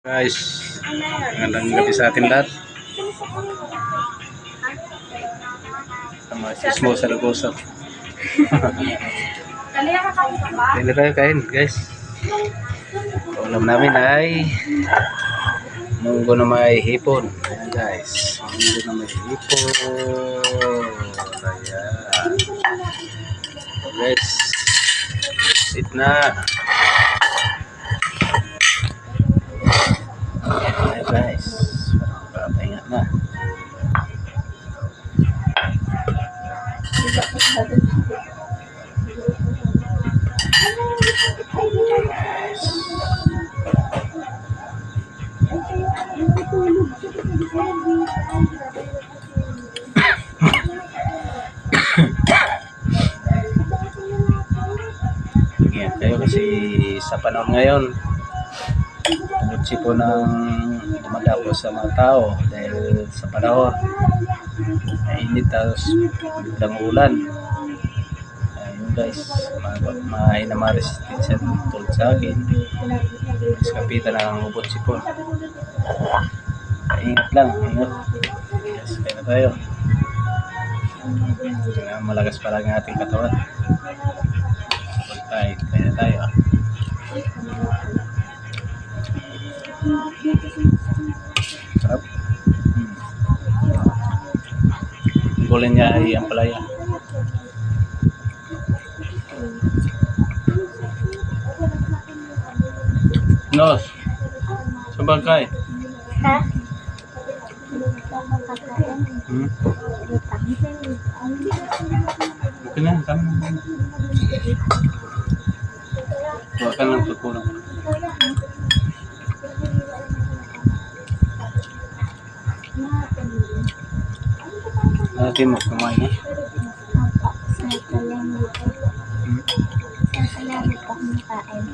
Guys, magandang gabi sa atin lahat. Sama sismo sa lagosap. Hindi tayo kain guys. Ulam namin ay munggo na may hipon. Ayan guys, munggo na may hipon. Ayan. Guys, sit na. Ayan guys, papahinga na. Ingat kayo kasi sa panahon ngayon tungkol po ng dumadapo sa mga tao dahil sa panahon mainit tapos biglang ulan. Ayun guys, may na resistensya tulad sa akin is kapitan ng ubot sipon. Ingat lang, ingat guys, kaya na tayo. Malagas pa lang ang ating katawan. Kaya na tayo. Sarap. Gulay niya ay ang palaya. Nos, sabagay. Ha? Okay na, tama na. Huwag ka lang tutunan. Natin mo, kumain na. Salamat po kung kain.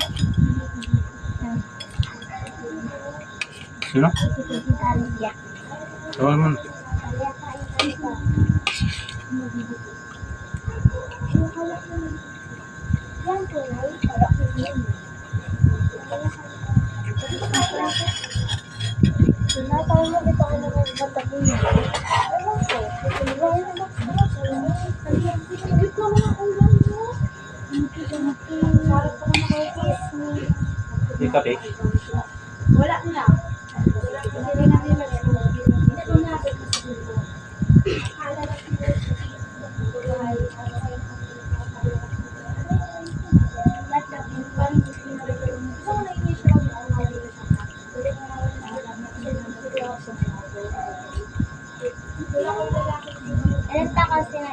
Sino? Talia. Tawag mo na. May kape? Wala na. Ilan ta kasi na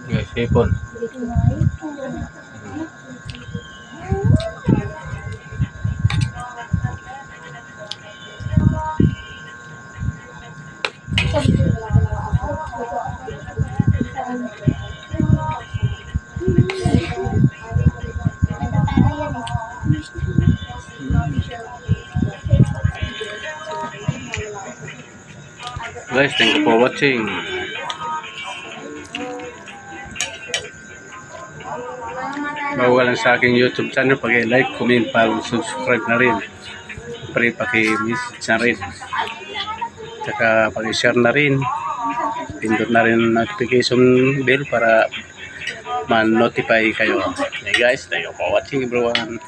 Guys, hipon. Guys, thank you for watching. Bago lang sa aking YouTube channel, pag-like, comment, subscribe na rin. Pre, paki-message na rin. Tsaka paki-share na rin. Pindot na rin notification bell para ma-notify kayo. Hey guys, thank you for watching everyone.